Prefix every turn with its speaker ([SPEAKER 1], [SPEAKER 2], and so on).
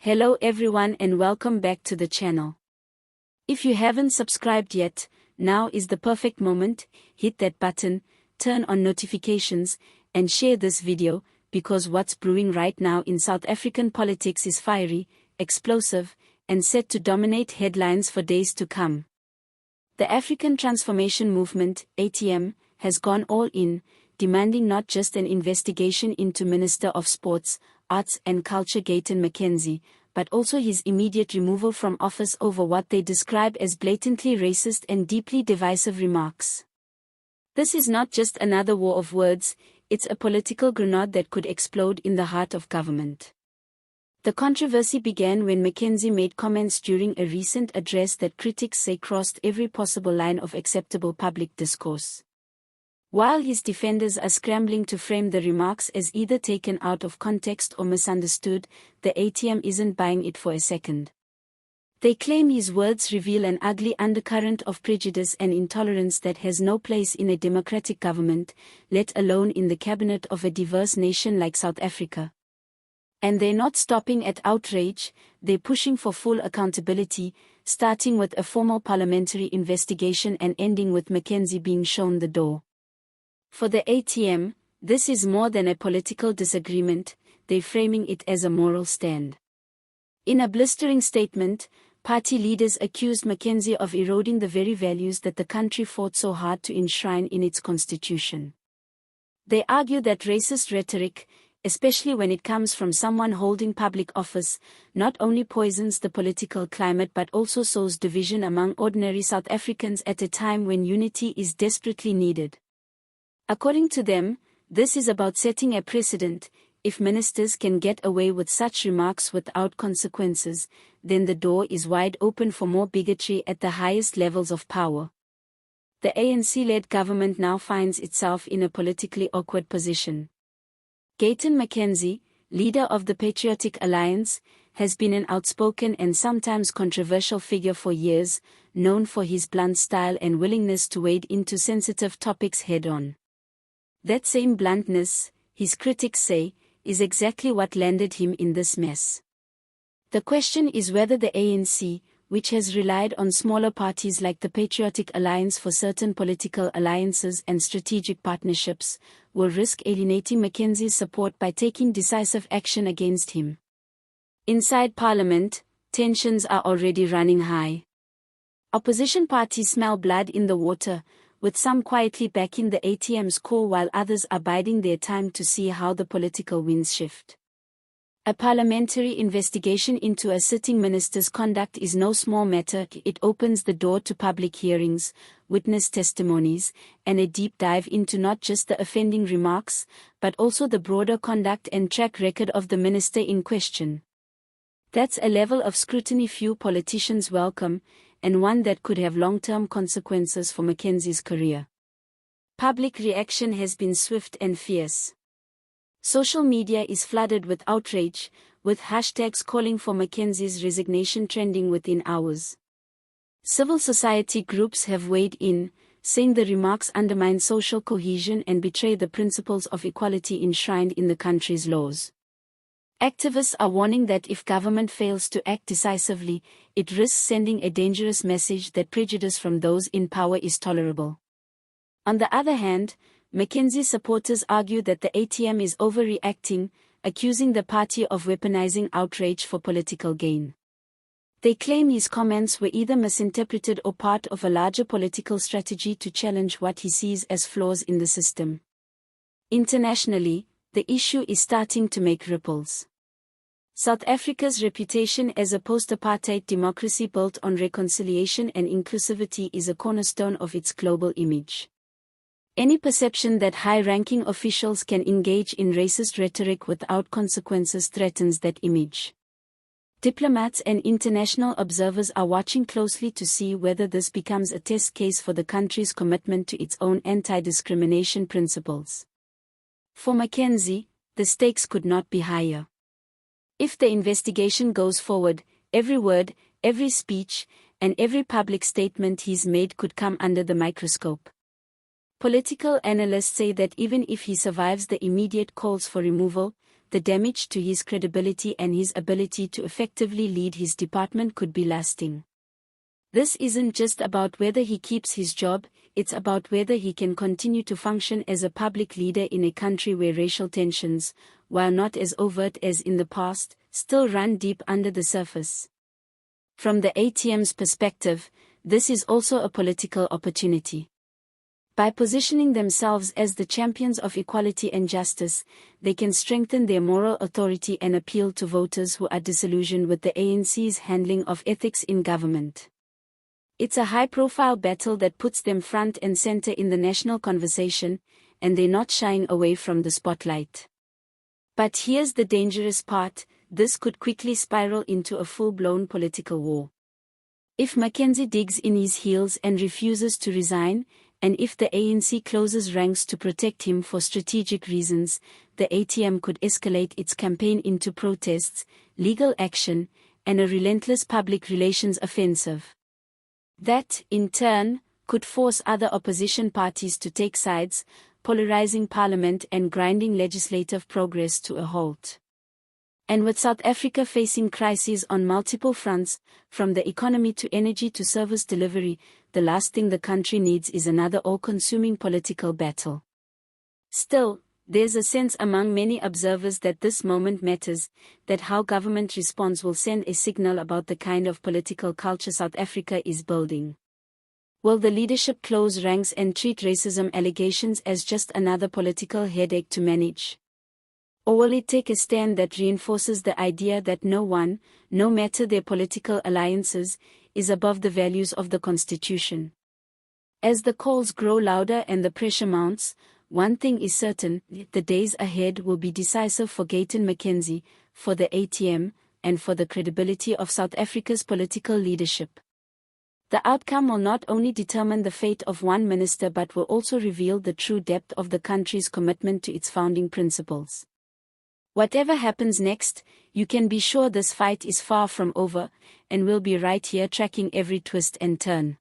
[SPEAKER 1] Hello everyone and welcome back to the channel. If you haven't subscribed yet, now is the perfect moment. Hit that button, turn on notifications, and share this video, because what's brewing right now in South African politics is fiery, explosive, and set to dominate headlines for days to come. The African Transformation Movement, ATM, has gone all in, demanding not just an investigation into Minister of Sports, Arts and Culture Gayton McKenzie, but also his immediate removal from office over what they describe as blatantly racist and deeply divisive remarks. This is not just another war of words, it's a political grenade that could explode in the heart of government. The controversy began when McKenzie made comments during a recent address that critics say crossed every possible line of acceptable public discourse. While his defenders are scrambling to frame the remarks as either taken out of context or misunderstood, the ATM isn't buying it for a second. They claim his words reveal an ugly undercurrent of prejudice and intolerance that has no place in a democratic government, let alone in the cabinet of a diverse nation like South Africa. And they're not stopping at outrage, they're pushing for full accountability, starting with a formal parliamentary investigation and ending with McKenzie being shown the door. For the ATM, this is more than a political disagreement, they're framing it as a moral stand. In a blistering statement, party leaders accused McKenzie of eroding the very values that the country fought so hard to enshrine in its constitution. They argue that racist rhetoric, especially when it comes from someone holding public office, not only poisons the political climate but also sows division among ordinary South Africans at a time when unity is desperately needed. According to them, this is about setting a precedent. If ministers can get away with such remarks without consequences, then the door is wide open for more bigotry at the highest levels of power. The ANC-led government now finds itself in a politically awkward position. Gayton McKenzie, leader of the Patriotic Alliance, has been an outspoken and sometimes controversial figure for years, known for his blunt style and willingness to wade into sensitive topics head-on. That same bluntness, his critics say, is exactly what landed him in this mess. The question is whether the ANC, which has relied on smaller parties like the Patriotic Alliance for certain political alliances and strategic partnerships, will risk alienating McKenzie's support by taking decisive action against him. Inside Parliament, tensions are already running high. Opposition parties smell blood in the water, with some quietly backing the ATM's call while others are biding their time to see how the political winds shift. A parliamentary investigation into a sitting minister's conduct is no small matter. It opens the door to public hearings, witness testimonies, and a deep dive into not just the offending remarks, but also the broader conduct and track record of the minister in question. That's a level of scrutiny few politicians welcome, and one that could have long-term consequences for McKenzie's career. Public reaction has been swift and fierce. Social media is flooded with outrage, with hashtags calling for McKenzie's resignation trending within hours. Civil society groups have weighed in, saying the remarks undermine social cohesion and betray the principles of equality enshrined in the country's laws. Activists are warning that if government fails to act decisively, it risks sending a dangerous message that prejudice from those in power is tolerable. On the other hand, McKenzie supporters argue that the ATM is overreacting, accusing the party of weaponizing outrage for political gain. They claim his comments were either misinterpreted or part of a larger political strategy to challenge what he sees as flaws in the system. Internationally, the issue is starting to make ripples. South Africa's reputation as a post-apartheid democracy built on reconciliation and inclusivity is a cornerstone of its global image. Any perception that high-ranking officials can engage in racist rhetoric without consequences threatens that image. Diplomats and international observers are watching closely to see whether this becomes a test case for the country's commitment to its own anti-discrimination principles. For McKenzie, the stakes could not be higher. If the investigation goes forward, every word, every speech, and every public statement he's made could come under the microscope. Political analysts say that even if he survives the immediate calls for removal, the damage to his credibility and his ability to effectively lead his department could be lasting. This isn't just about whether he keeps his job, it's about whether he can continue to function as a public leader in a country where racial tensions, while not as overt as in the past, still run deep under the surface. From the ATM's perspective, this is also a political opportunity. By positioning themselves as the champions of equality and justice, they can strengthen their moral authority and appeal to voters who are disillusioned with the ANC's handling of ethics in government. It's a high-profile battle that puts them front and center in the national conversation, and they're not shying away from the spotlight. But here's the dangerous part: this could quickly spiral into a full-blown political war. If McKenzie digs in his heels and refuses to resign, and if the ANC closes ranks to protect him for strategic reasons, the ATM could escalate its campaign into protests, legal action, and a relentless public relations offensive. That, in turn, could force other opposition parties to take sides, polarizing parliament and grinding legislative progress to a halt. And with South Africa facing crises on multiple fronts, from the economy to energy to service delivery, the last thing the country needs is another all-consuming political battle. Still, there's a sense among many observers that this moment matters, that how government responds will send a signal about the kind of political culture South Africa is building. Will the leadership close ranks and treat racism allegations as just another political headache to manage? Or will it take a stand that reinforces the idea that no one, no matter their political alliances, is above the values of the Constitution? As the calls grow louder and the pressure mounts, one thing is certain: the days ahead will be decisive for Gayton McKenzie, for the ATM, and for the credibility of South Africa's political leadership. The outcome will not only determine the fate of one minister but will also reveal the true depth of the country's commitment to its founding principles. Whatever happens next, you can be sure this fight is far from over, and we'll be right here tracking every twist and turn.